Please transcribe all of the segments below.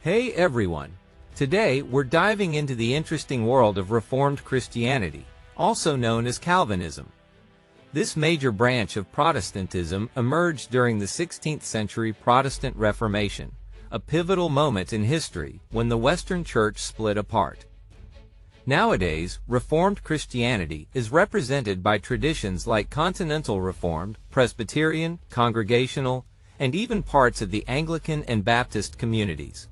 Hey everyone! Today we're diving into the interesting world of Reformed Christianity, also known as Calvinism. This major branch of Protestantism emerged during the 16th century Protestant Reformation, a pivotal moment in history when the Western Church split apart. Nowadays, Reformed Christianity is represented by traditions like Continental Reformed, Presbyterian, Congregational, and even parts of the Anglican and Baptist communities.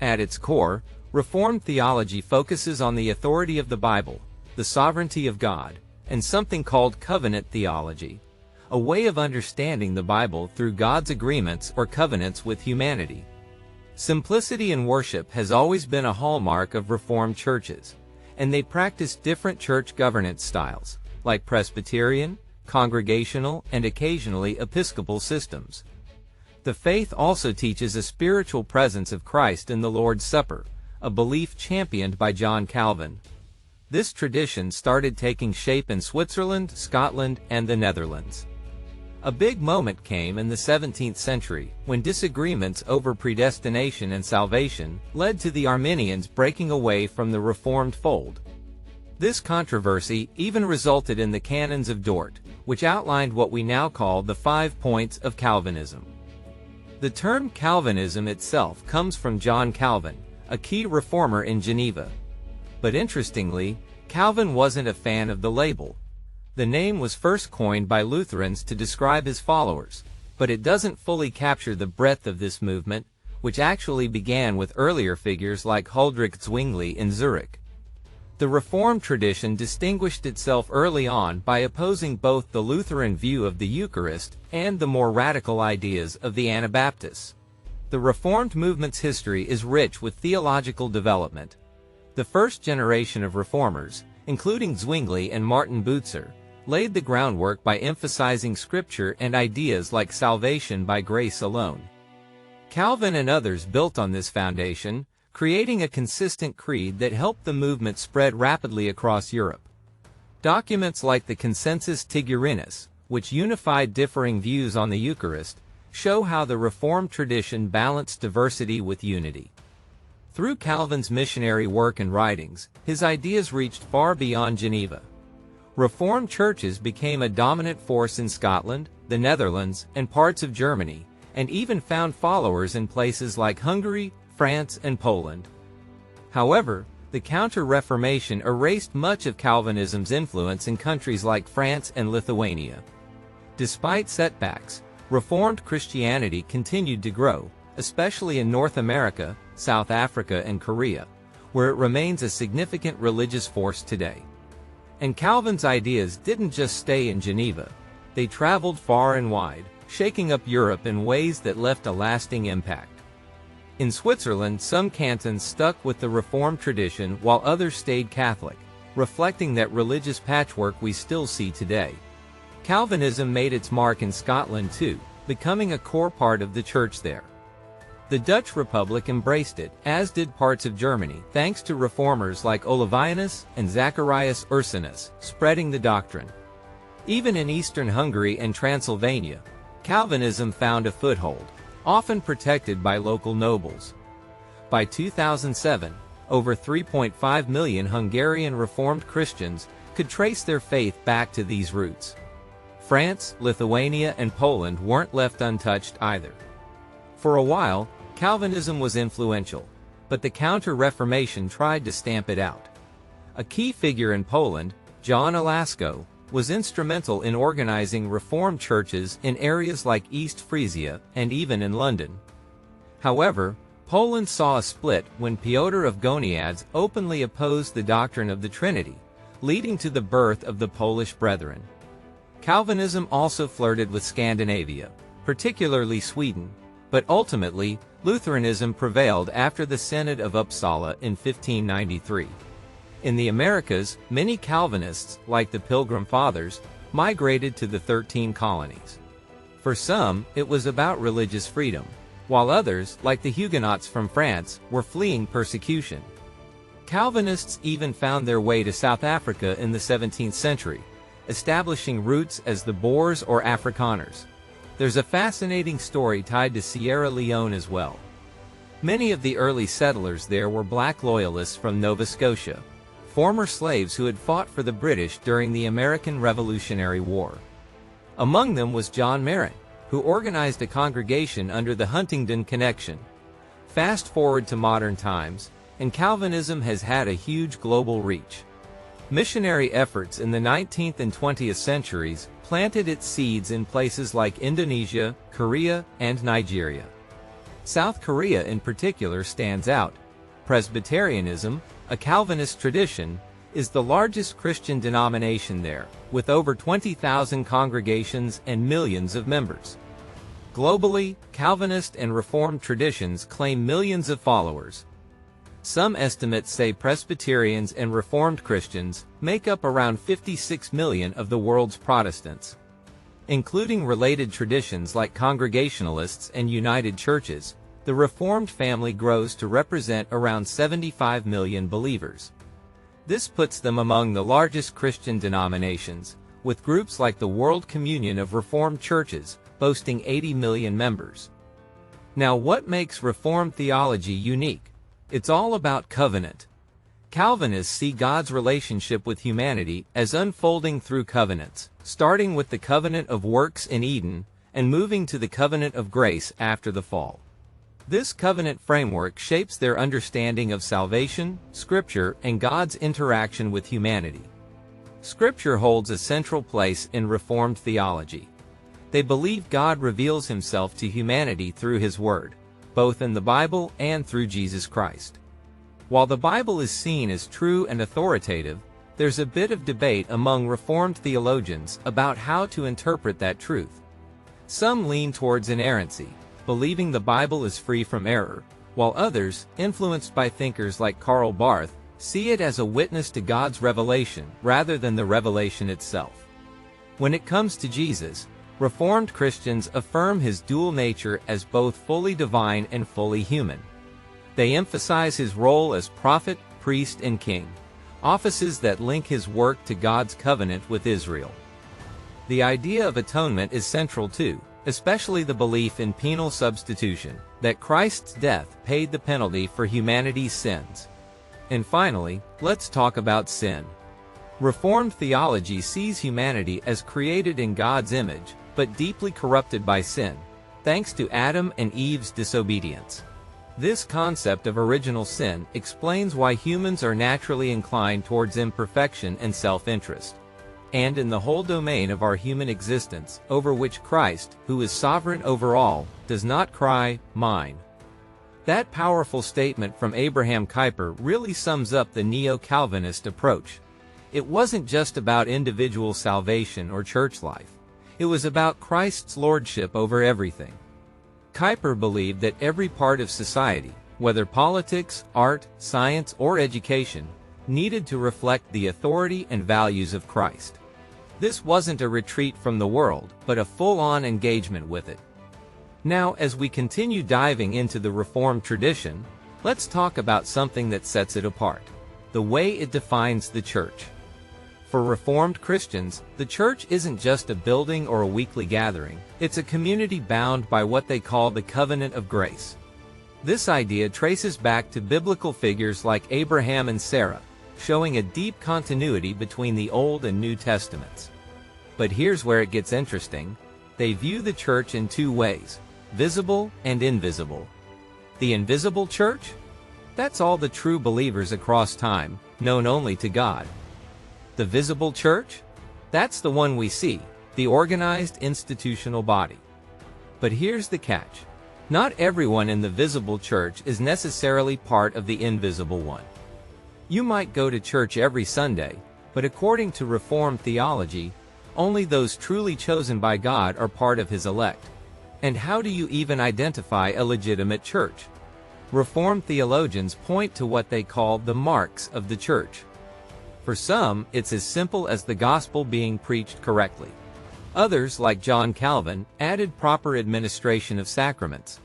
At its core, Reformed theology focuses on the authority of the Bible, the sovereignty of God, and something called covenant theology, a way of understanding the Bible through God's agreements or covenants with humanity. Simplicity in worship has always been a hallmark of Reformed churches, and they practice different church governance styles, like Presbyterian, Congregational, and occasionally Episcopal systems. The faith also teaches a spiritual presence of Christ in the Lord's Supper, a belief championed by John Calvin. This tradition started taking shape in Switzerland, Scotland, and the Netherlands. A big moment came in the 17th century, when disagreements over predestination and salvation led to the Arminians breaking away from the Reformed fold. This controversy even resulted in the Canons of Dort, which outlined what we now call the 5 points of Calvinism. The term Calvinism itself comes from John Calvin, a key reformer in Geneva. But interestingly, Calvin wasn't a fan of the label. The name was first coined by Lutherans to describe his followers, but it doesn't fully capture the breadth of this movement, which actually began with earlier figures like Huldrych Zwingli in Zurich. The Reformed tradition distinguished itself early on by opposing both the Lutheran view of the Eucharist and the more radical ideas of the Anabaptists. The Reformed movement's history is rich with theological development. The first generation of reformers, including Zwingli and Martin Bucer, laid the groundwork by emphasizing Scripture and ideas like salvation by grace alone. Calvin and others built on this foundation, creating a consistent creed that helped the movement spread rapidly across Europe. Documents like the Consensus Tigurinus, which unified differing views on the Eucharist, show how the Reformed tradition balanced diversity with unity. Through Calvin's missionary work and writings, his ideas reached far beyond Geneva. Reformed churches became a dominant force in Scotland, the Netherlands, and parts of Germany, and even found followers in places like Hungary, France, and Poland. However, the Counter-Reformation erased much of Calvinism's influence in countries like France and Lithuania. Despite setbacks, Reformed Christianity continued to grow, especially in North America, South Africa, and Korea, where it remains a significant religious force today. And Calvin's ideas didn't just stay in Geneva. They traveled far and wide, shaking up Europe in ways that left a lasting impact. In Switzerland, some cantons stuck with the Reformed tradition while others stayed Catholic, reflecting that religious patchwork we still see today. Calvinism made its mark in Scotland too, becoming a core part of the church there. The Dutch Republic embraced it, as did parts of Germany, thanks to reformers like Olavianus and Zacharias Ursinus, spreading the doctrine. Even in eastern Hungary and Transylvania, Calvinism found a foothold, often protected by local nobles. By 2007, over 3.5 million Hungarian Reformed Christians could trace their faith back to these roots. France, Lithuania, and Poland weren't left untouched either. For a while, Calvinism was influential, but the Counter-Reformation tried to stamp it out. A key figure in Poland, John Alasko, was instrumental in organizing Reformed churches in areas like East Frisia and even in London. However, Poland saw a split when Piotr of Goniads openly opposed the doctrine of the Trinity, leading to the birth of the Polish Brethren. Calvinism also flirted with Scandinavia, particularly Sweden, but ultimately, Lutheranism prevailed after the Synod of Uppsala in 1593. In the Americas, many Calvinists, like the Pilgrim Fathers, migrated to the 13 colonies. For some, it was about religious freedom, while others, like the Huguenots from France, were fleeing persecution. Calvinists even found their way to South Africa in the 17th century, establishing roots as the Boers or Afrikaners. There's a fascinating story tied to Sierra Leone as well. Many of the early settlers there were black loyalists from Nova Scotia, former slaves who had fought for the British during the American Revolutionary War. Among them was John Merritt, who organized a congregation under the Huntingdon Connection. Fast forward to modern times, and Calvinism has had a huge global reach. Missionary efforts in the 19th and 20th centuries planted its seeds in places like Indonesia, Korea, and Nigeria. South Korea in particular stands out. Presbyterianism, a Calvinist tradition, is the largest Christian denomination there, with over 20,000 congregations and millions of members. Globally, Calvinist and Reformed traditions claim millions of followers. Some estimates say Presbyterians and Reformed Christians make up around 56 million of the world's Protestants. Including related traditions like Congregationalists and United Churches, the Reformed family grows to represent around 75 million believers. This puts them among the largest Christian denominations, with groups like the World Communion of Reformed Churches boasting 80 million members. Now, what makes Reformed theology unique? It's all about covenant. Calvinists see God's relationship with humanity as unfolding through covenants, starting with the covenant of works in Eden and moving to the covenant of grace after the fall. This covenant framework shapes their understanding of salvation, Scripture, and God's interaction with humanity. Scripture holds a central place in Reformed theology. They believe God reveals Himself to humanity through His Word, both in the Bible and through Jesus Christ. While the Bible is seen as true and authoritative, there's a bit of debate among Reformed theologians about how to interpret that truth. Some lean towards inerrancy, believing the Bible is free from error, while others, influenced by thinkers like Karl Barth, see it as a witness to God's revelation rather than the revelation itself. When it comes to Jesus, Reformed Christians affirm His dual nature as both fully divine and fully human. They emphasize His role as prophet, priest, and king, offices that link His work to God's covenant with Israel. The idea of atonement is central too, especially the belief in penal substitution, that Christ's death paid the penalty for humanity's sins. And finally, let's talk about sin. Reformed theology sees humanity as created in God's image, but deeply corrupted by sin, thanks to Adam and Eve's disobedience. This concept of original sin explains why humans are naturally inclined towards imperfection and self-interest, and in the whole domain of our human existence, over which Christ, who is sovereign over all, does not cry, mine. That powerful statement from Abraham Kuyper really sums up the neo-Calvinist approach. It wasn't just about individual salvation or church life. It was about Christ's lordship over everything. Kuyper believed that every part of society, whether politics, art, science, or education, needed to reflect the authority and values of Christ. This wasn't a retreat from the world, but a full-on engagement with it. Now, as we continue diving into the Reformed tradition, let's talk about something that sets it apart: the way it defines the church. For Reformed Christians, the church isn't just a building or a weekly gathering, it's a community bound by what they call the covenant of grace. This idea traces back to biblical figures like Abraham and Sarah, showing a deep continuity between the Old and New Testaments. But here's where it gets interesting. They view the church in two ways: visible and invisible. The invisible church? That's all the true believers across time, known only to God. The visible church? That's the one we see, the organized institutional body. But here's the catch. Not everyone in the visible church is necessarily part of the invisible one. You might go to church every Sunday, but according to Reformed theology, only those truly chosen by God are part of His elect. And how do you even identify a legitimate church? Reformed theologians point to what they call the marks of the church. For some, it's as simple as the gospel being preached correctly. Others, like John Calvin, added proper administration of sacraments.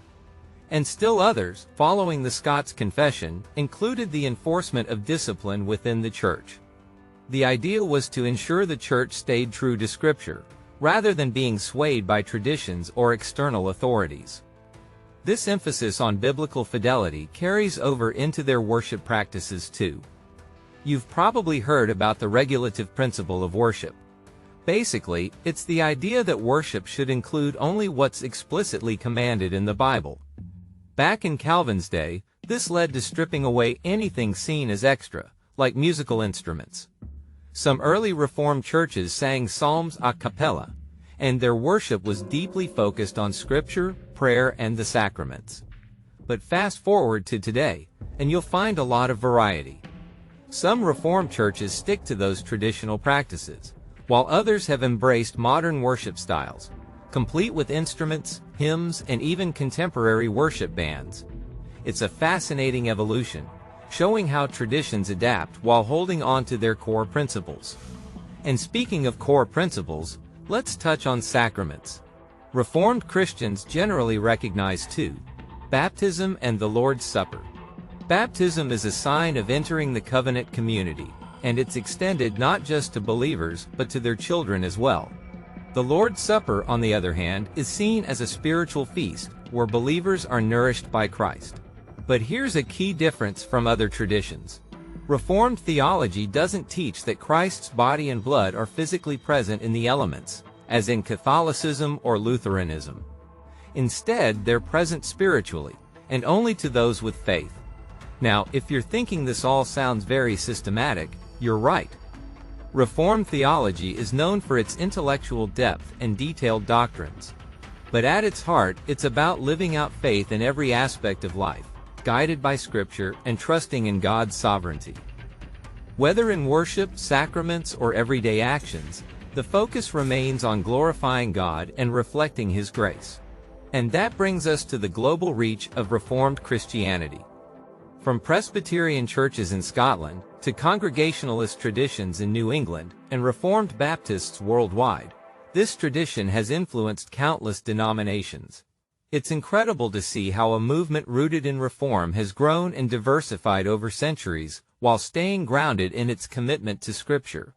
And still others, following the Scots Confession, included the enforcement of discipline within the church. The idea was to ensure the church stayed true to Scripture, rather than being swayed by traditions or external authorities. This emphasis on biblical fidelity carries over into their worship practices too. You've probably heard about the regulative principle of worship. Basically, it's the idea that worship should include only what's explicitly commanded in the Bible. Back in Calvin's day, this led to stripping away anything seen as extra, like musical instruments. Some early Reformed churches sang psalms a cappella, and their worship was deeply focused on Scripture, prayer, and the sacraments. But fast forward to today, and you'll find a lot of variety. Some Reformed churches stick to those traditional practices, while others have embraced modern worship styles, complete with instruments, hymns, and even contemporary worship bands. It's a fascinating evolution, showing how traditions adapt while holding on to their core principles. And speaking of core principles, let's touch on sacraments. Reformed Christians generally recognize two: baptism and the Lord's Supper. Baptism is a sign of entering the covenant community, and it's extended not just to believers but to their children as well. The Lord's Supper, on the other hand, is seen as a spiritual feast where believers are nourished by Christ. But here's a key difference from other traditions. Reformed theology doesn't teach that Christ's body and blood are physically present in the elements, as in Catholicism or Lutheranism. Instead, they're present spiritually, and only to those with faith. Now, if you're thinking this all sounds very systematic, you're right. Reformed theology is known for its intellectual depth and detailed doctrines. But at its heart, it's about living out faith in every aspect of life, guided by Scripture and trusting in God's sovereignty. Whether in worship, sacraments, or everyday actions, the focus remains on glorifying God and reflecting His grace. And that brings us to the global reach of Reformed Christianity. From Presbyterian churches in Scotland to Congregationalist traditions in New England and Reformed Baptists worldwide, this tradition has influenced countless denominations. It's incredible to see how a movement rooted in reform has grown and diversified over centuries while staying grounded in its commitment to Scripture.